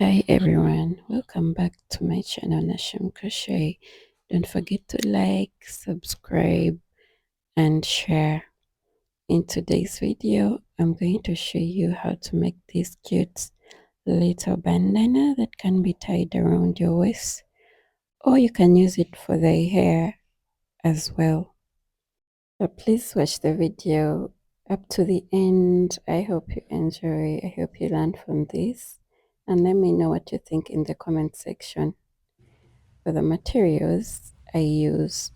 Hi everyone, welcome back to my channel Nashim Crochet. Don't forget to like, subscribe and share. In today's video, I'm going to show you how to make this cute little bandana that can be tied around your waist, or you can use it for the hair as well. So please watch the video up to the end. I hope you enjoy. I hope you learn from this, and let me know what you think in the comment section. For the materials, I use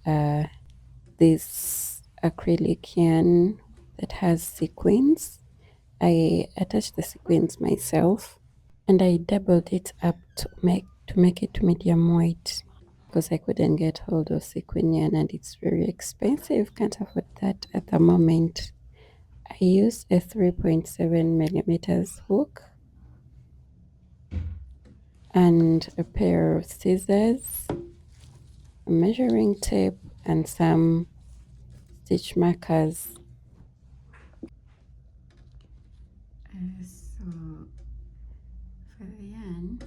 this acrylic yarn that has sequins. I attached the sequins myself, and I doubled it up to make it medium weight because I couldn't get hold of sequin yarn and it's very expensive. Can't afford that at the moment. I used a 3.7 millimeters hook and a pair of scissors, a measuring tape, and some stitch markers. So for the yarn,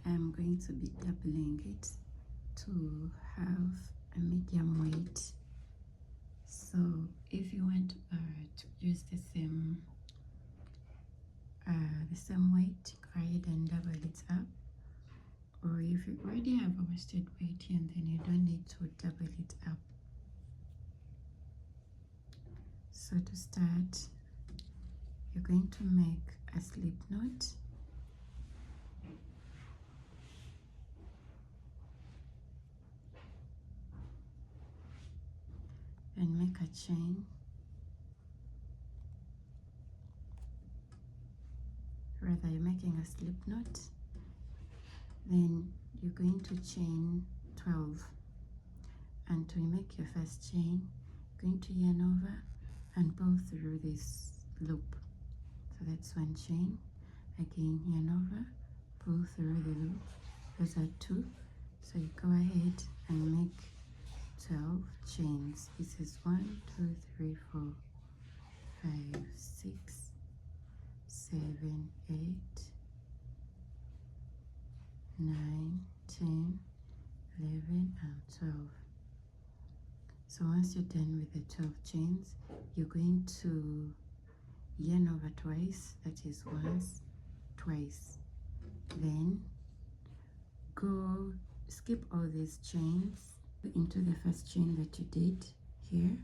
I'm going to be doubling it to have a medium weight. So if you want to use the same weight, go ahead and double it up. Or if you already have a worsted weight yarn, then you don't need to double it up. So to start, you're going to make a slip knot. And make a chain. Rather, you're making a slip knot. Then you're going to chain 12. And to make your first chain, you're going to yarn over and pull through this loop. So that's one chain. Again, yarn over, pull through the loop. Those are 2. So you go ahead and make 12 chains. This is 1, 2, 3, 4, 5, 6, 7, 8, 9, 10, 11, and 12. So once you're done with the 12 chains, you're going to yarn over twice. That is once, twice. Then go skip all these chains into the first chain that you did here.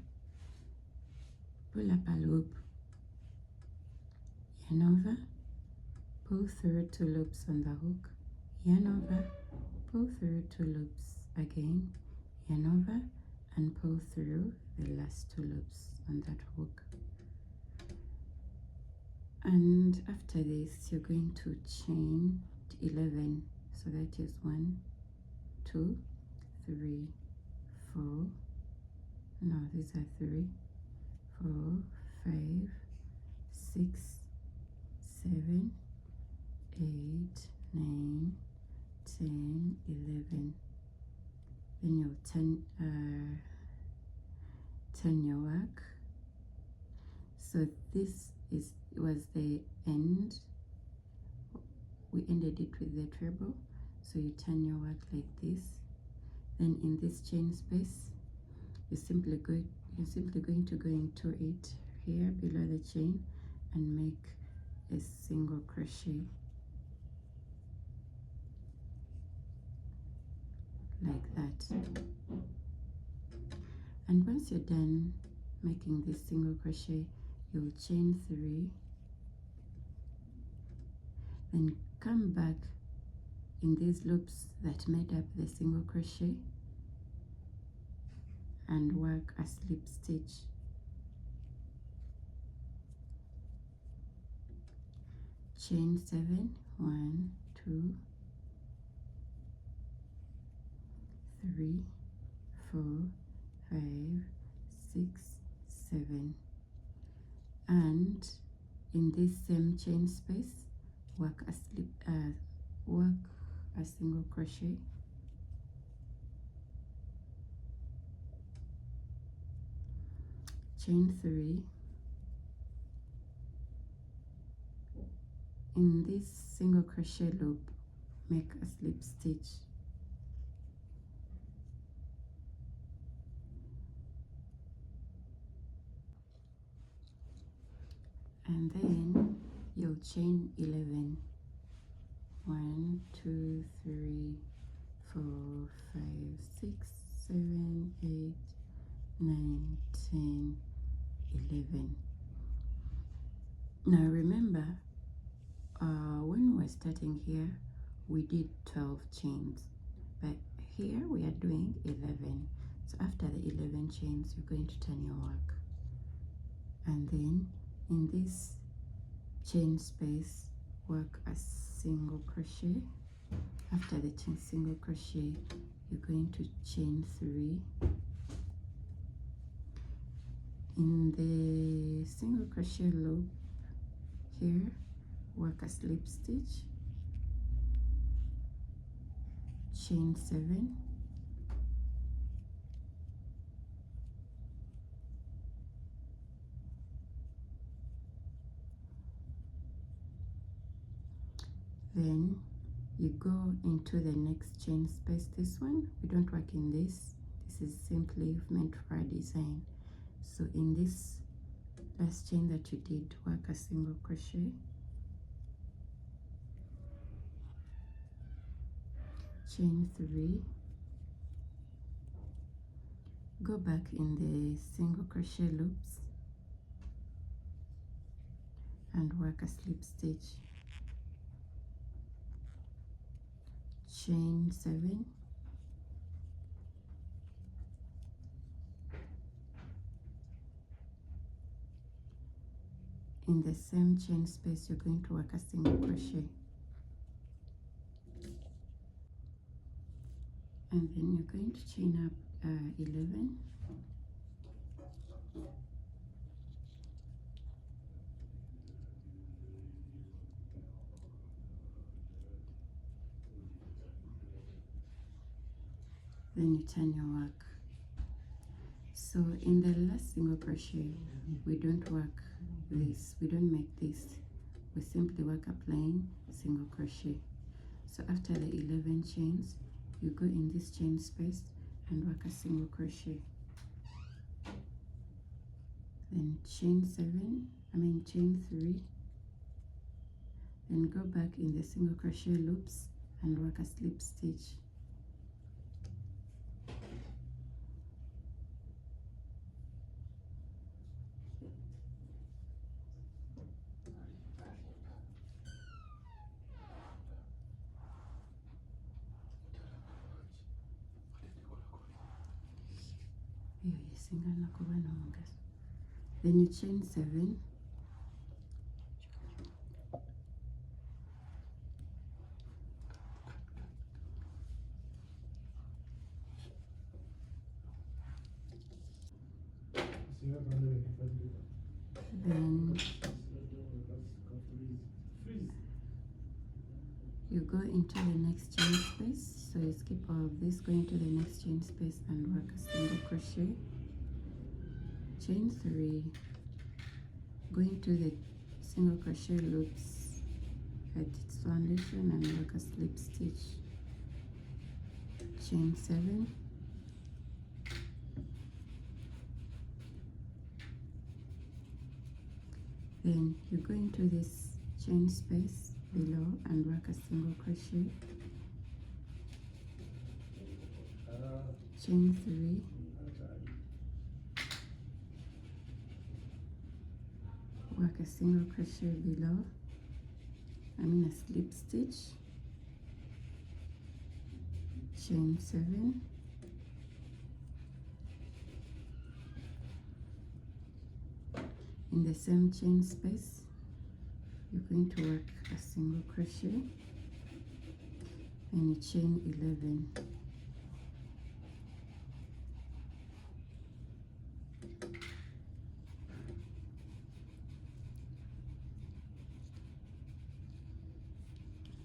Pull up a loop, yarn over, pull through 2 loops on the hook, yarn over, pull through 2 loops again, yarn over, and pull through the last 2 loops on that hook. And after this, you're going to chain 11. So that is 1, 2, 3, 4. No, these are 3, 4, 5, 6, 7, 8, 9, 10, 11. Then you'll turn your work. So this was the end. We ended it with the treble. So you turn your work like this. Then in this chain space, you're simply going to go into it here below the chain and make a single crochet like that. And once you're done making this single crochet, you'll chain 3, then come back in these loops that made up the single crochet and work a slip stitch. Chain 7, 1, 2, 3, 4, 5, 6, 7. And in this same chain space, work a single crochet, chain 3. In this single crochet loop, make a slip stitch. And then you'll chain 11. 1 2 3 4 5 6 7 8 9 10 11. Now remember, when we're starting here we did 12 chains, but here we are doing 11. So after the 11 chains you're going to turn your work, and then in this chain space work a single crochet. After the single crochet you're going to chain 3. In the single crochet loop here work a slip stitch, chain 7, then you go into the next chain space. This one we don't work in this is simply meant for a design. So in this last chain that you did, work a single crochet, chain 3, go back in the single crochet loops and work a slip stitch, chain 7, in the same chain space you're going to work a single crochet, and then you're going to chain up 11, then you turn your work. So in the last single crochet we don't work this, we don't make this, we simply work a plain single crochet. So after the 11 chains you go in this chain space and work a single crochet, then chain 3, then go back in the single crochet loops and work a slip stitch, then you chain 7, then you go into the next chain space. So you skip all of this, go into the next chain space and work a single crochet, chain 3, go into the single crochet loops at its foundation and work a slip stitch, chain 7, then you go into this chain space below and work a single crochet, chain 3, work a single crochet below, a slip stitch, chain 7, in the same chain space you're going to work a single crochet and you chain 11,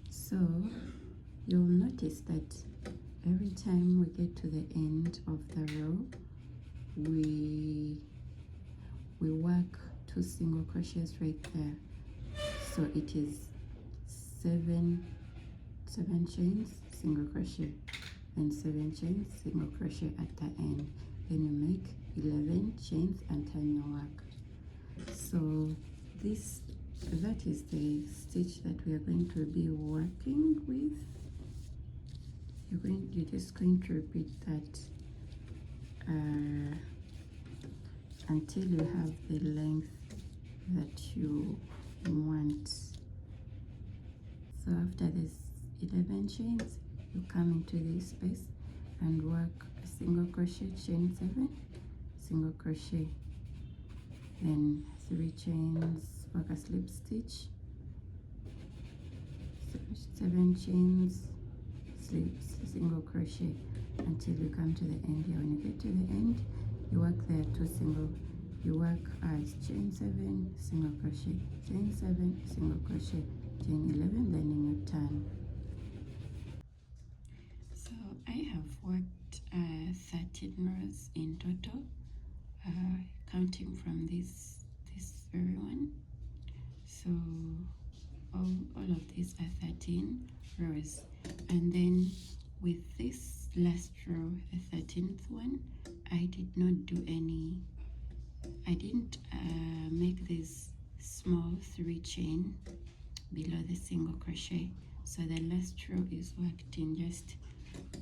so you'll notice that every time we get to the end of the row we work 2 single crochets right there. So it is 7 7 chains, single crochet, and 7 chains, single crochet at the end. Then you make 11 chains and turn your work. So that is the stitch that we are going to be working with. You're just going to repeat that until you have the length that you want. So after this 11 chains, you come into this space and work a single crochet, chain 7, single crochet, then 3 chains, work a slip stitch, 7 chains, single crochet until you come to the end here. When you get to the end, you work there 2 single, you work as chain 7, single crochet, chain 7, single crochet, chain 11, then you turn. So I have worked 13 rows in total, counting from this very one. So all of these are 13 rows, and then with this last row, the 13th one, I did not do any, I didn't make this small 3 chain below the single crochet. So the last row is worked in just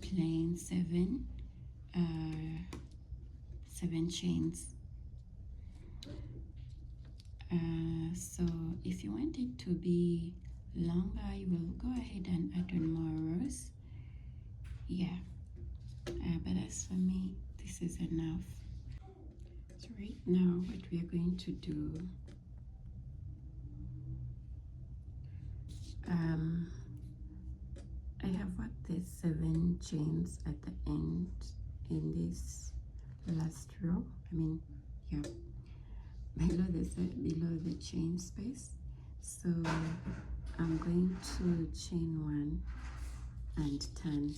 plain 7 chains. So if you want it to be longer, you will go ahead and add on more rows. Yeah, but as for me, this is enough. So right now what we are going to do, I have worked the 7 chains at the end in this last row, yeah, below the chain space. So I'm going to chain 1 and turn.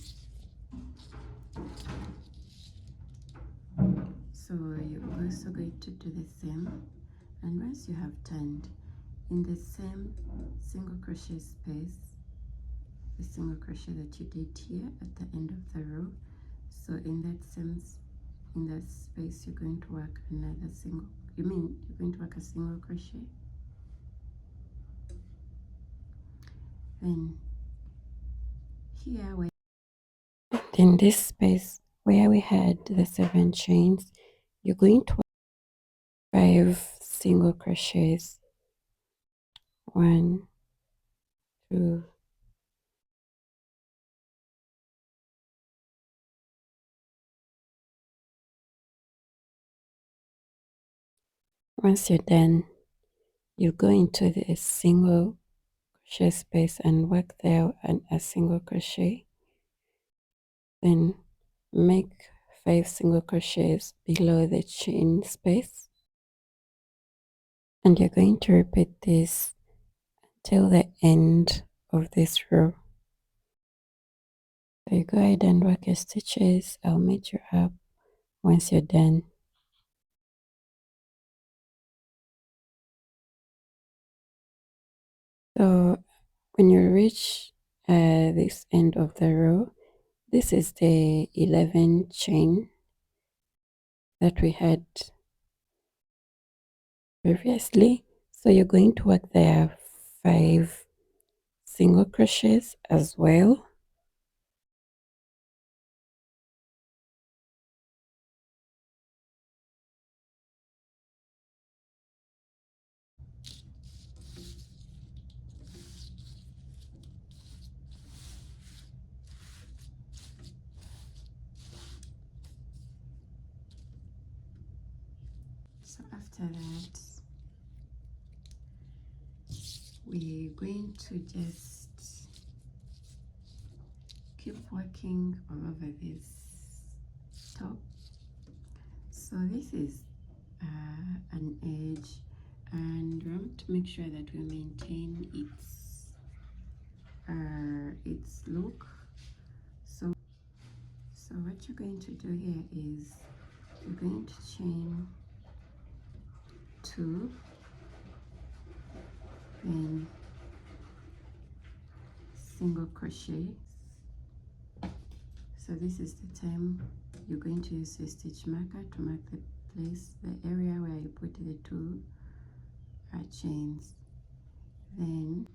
So you're also going to do the same, and once you have turned in the same single crochet space, the single crochet that you did here at the end of the row, so in that space you're going to work another single, you're going to work a single crochet. Then here, in this space where we had the 7 chains, you're going to work 5 single crochets. 1, 2, once you're done, you go into the single crochet space and work there and a single crochet, then make 5 single crochets below the chain space, and you're going to repeat this till the end of this row. So you go ahead and work your stitches. I'll meet you up once you're done. So when you reach this end of the row, this is the 11 chain that we had previously. So you're going to work there 5 single crochets as well. So after that, we're going to just keep working all over this top. So this is an edge, and we want to make sure that we maintain its look. So what you're going to do here is you're going to chain 2, then single crochet. So this is the time you're going to use a stitch marker to mark the place, the area where you put the two chains. Then,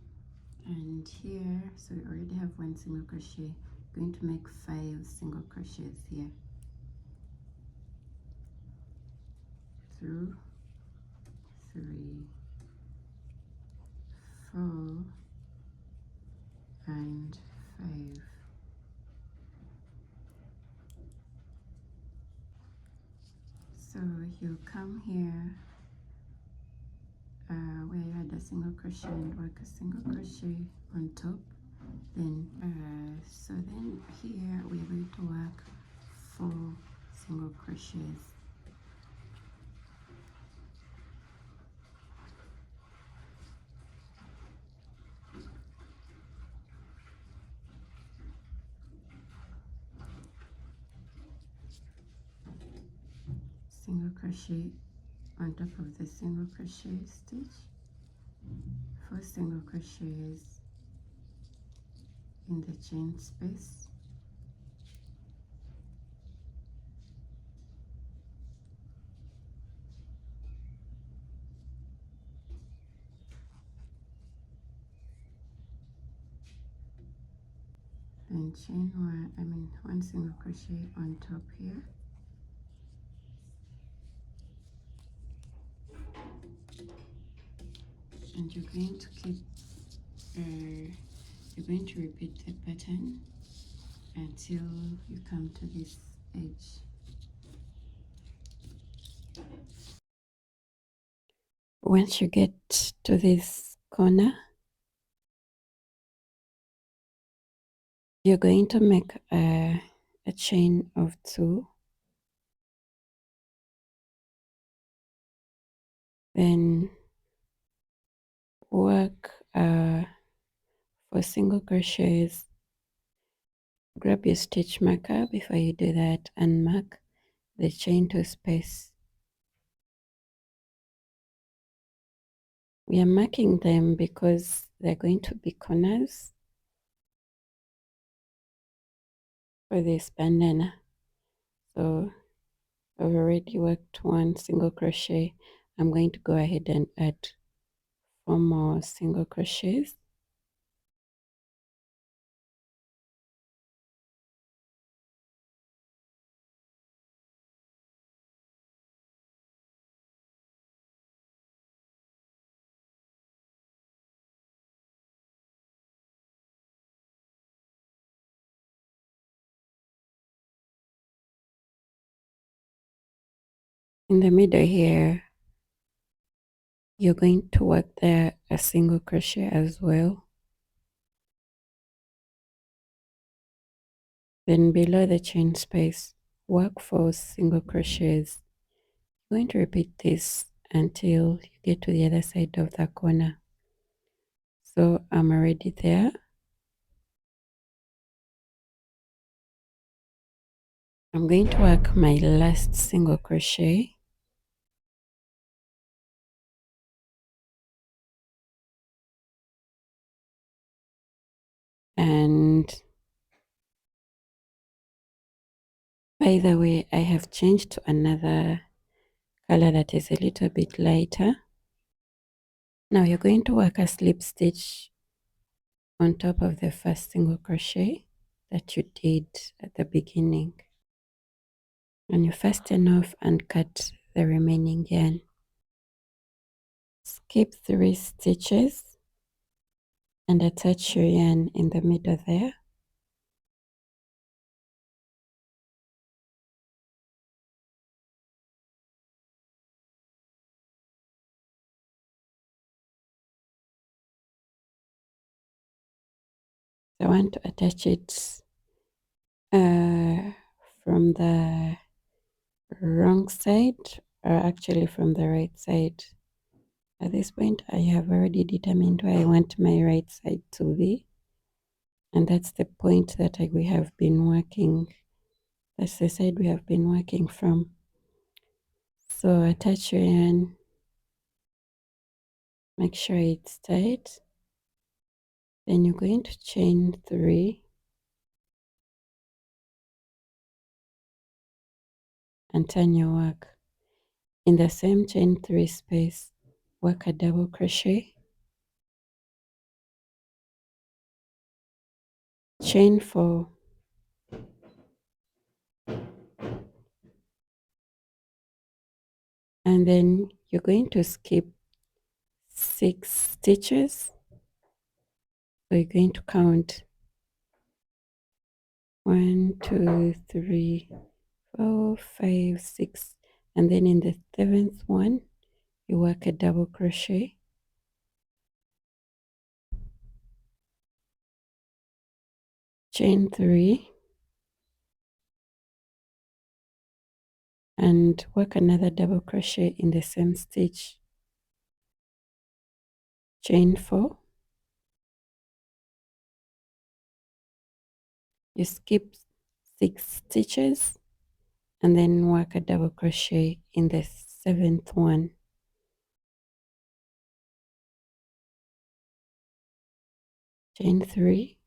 and here, so we already have one single crochet. Going to make 5 single crochets here. Through 3, 4, and 5. So you come here where you had a single crochet and work a single crochet on top. Then so then here we're going to work 4 single crochets. Single crochet on top of the single crochet stitch, 4 single crochets in the chain space, then chain one single crochet on top here, and you're going to keep you're going to repeat the pattern until you come to this edge. Once you get to this corner, you're going to make a chain of 2, then work 4 single crochets. Grab your stitch marker before you do that and mark the chain 2 space. We are marking them because they're going to be corners for this bandana. So I've already worked 1 single crochet. I'm going to go ahead and add 4 more single crochets. In the middle here, you're going to work there a single crochet as well. Then below the chain space, work 4 single crochets. You're going to repeat this until you get to the other side of the corner. So I'm already there. I'm going to work my last single crochet. And by the way, I have changed to another color that is a little bit lighter. Now you're going to work a slip stitch on top of the first single crochet that you did at the beginning. And you fasten off and cut the remaining yarn. Skip 3 stitches and attach your yarn in the middle there. I want to attach it from the wrong side, or actually from the right side. At this point, I have already determined where I want my right side to be, and that's the point that we have been working. That's the side we have been working from. So attach your yarn, make sure it's tight, Then you're going to chain 3 and turn your work. In the same chain 3 space, work a double crochet, chain 4, and then you're going to skip 6 stitches. So you're going to count 1, 2, 3, 4, 5, 6, and then in the 7th one, you work a double crochet, chain 3, and work another double crochet in the same stitch, chain 4, you skip 6 stitches, and then work a double crochet in the 7th one, chain 3,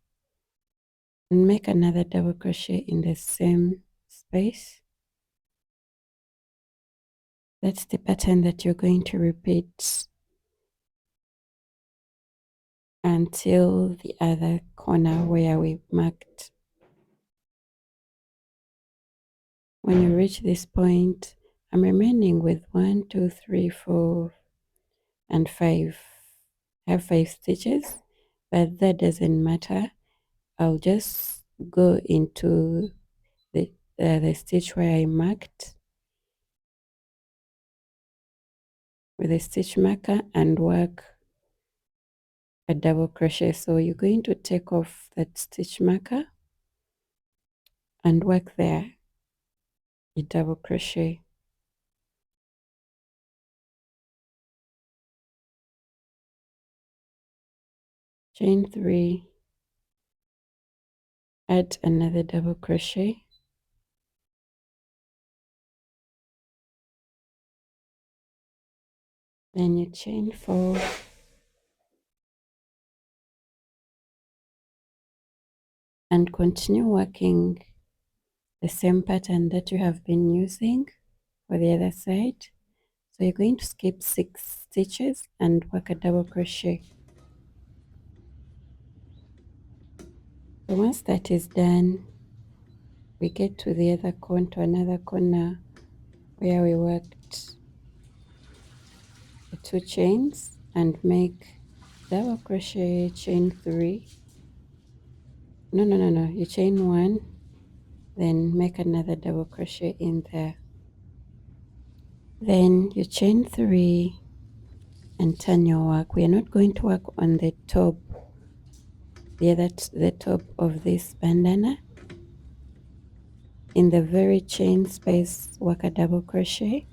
and make another double crochet in the same space. That's the pattern that you're going to repeat until the other corner where we marked. When you reach this point, I'm remaining with 1, 2, 3, 4, and 5. I have 5 stitches, but that doesn't matter. I'll just go into the stitch where I marked with a stitch marker and work a double crochet. So you're going to take off that stitch marker and work there a double crochet, chain 3, add another double crochet, then you chain 4, and continue working the same pattern that you have been using for the other side. So you're going to skip 6 stitches and work a double crochet. So once that is done, we get to the other corner, to another corner where we worked the 2 chains and make double crochet, chain 3. No, you chain 1, then make another double crochet in there. Then you chain 3 and turn your work. We are not going to work on the top, the top of this bandana. In the very chain space, work a double crochet,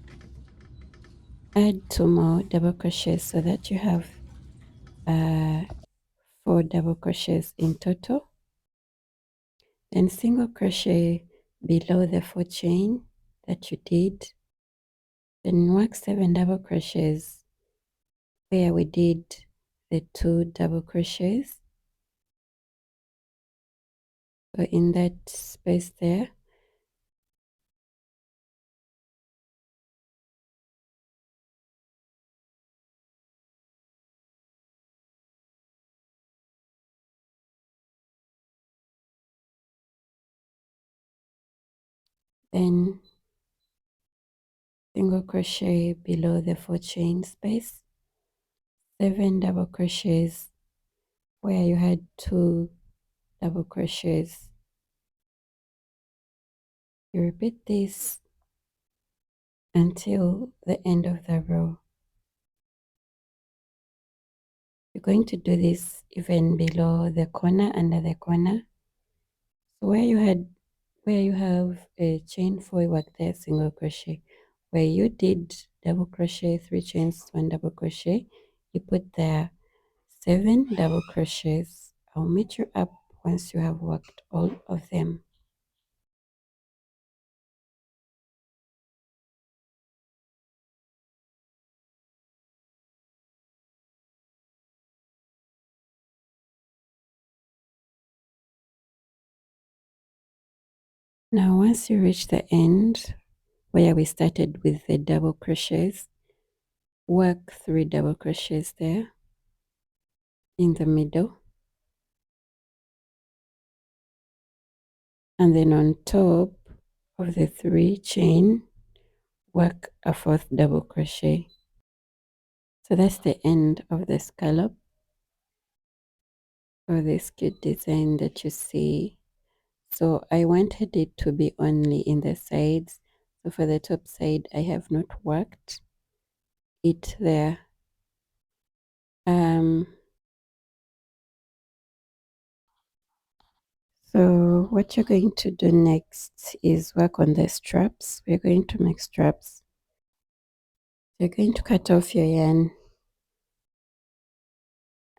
add 2 more double crochets so that you have 4 double crochets in total. Then single crochet below the 4 chain that you did. Then work 7 double crochets where we did the 2 double crochets. So in that space there, then single crochet below the 4 chain space, 7 double crochets where you had 2 double crochets. You repeat this until the end of the row. You're going to do this even below the corner, under the corner. So where you have a chain 4, you work there single crochet. Where you did double crochet, 3 chains, 1 double crochet, you put there 7 double crochets. I'll meet you up once you have worked all of them. Now once you reach the end where we started with the double crochets, work 3 double crochets there in the middle, and then on top of the 3 chain work a 4th double crochet. So that's the end of the scallop, or this cute design that you see. So I wanted it to be only in the sides, so for the top side I have not worked it there. So what you're going to do next is work on the straps. We're going to make straps. You're going to cut off your yarn,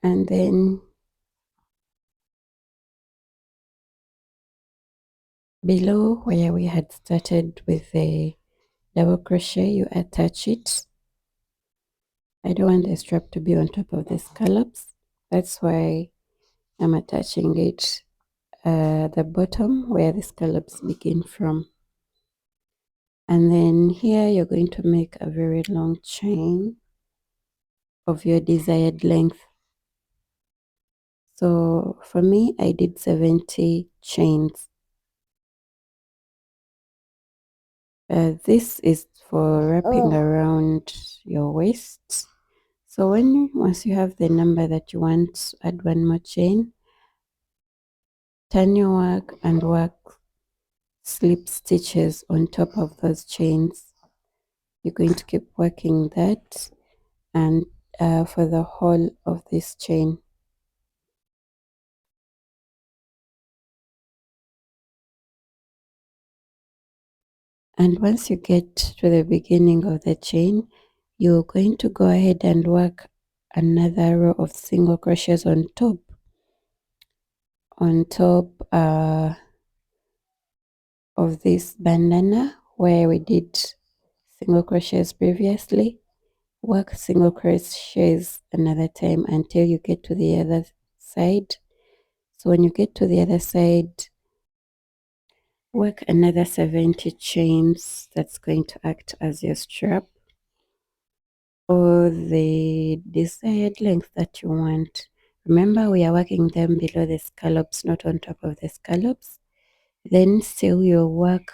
and then below where we had started with the double crochet, you attach it. I don't want the strap to be on top of the scallops, that's why I'm attaching it the bottom where the scallops begin from. And then here you're going to make a very long chain of your desired length. So for me, I did 70 chains. This is for wrapping around your waist. So once you have the number that you want, add 1 more chain, turn your work and work slip stitches on top of those chains. You're going to keep working that, and for the whole of this chain. And once you get to the beginning of the chain, you're going to go ahead and work another row of single crochets on top of this bandana where we did single crochets previously. Work single crochets another time until you get to the other side. So when you get to the other side, work another 70 chains. That's going to act as your strap, or the desired length that you want. Remember, we are working them below the scallops, not on top of the scallops. Then seal your work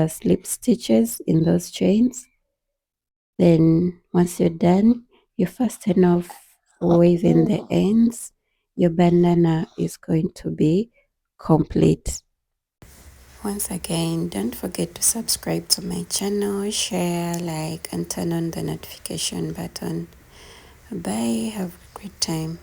slip stitches in those chains. Then once you're done, you fasten off within the ends. Your bandana is going to be complete. Once again, don't forget to subscribe to my channel, share, like, and turn on the notification button. Bye. Have a great time.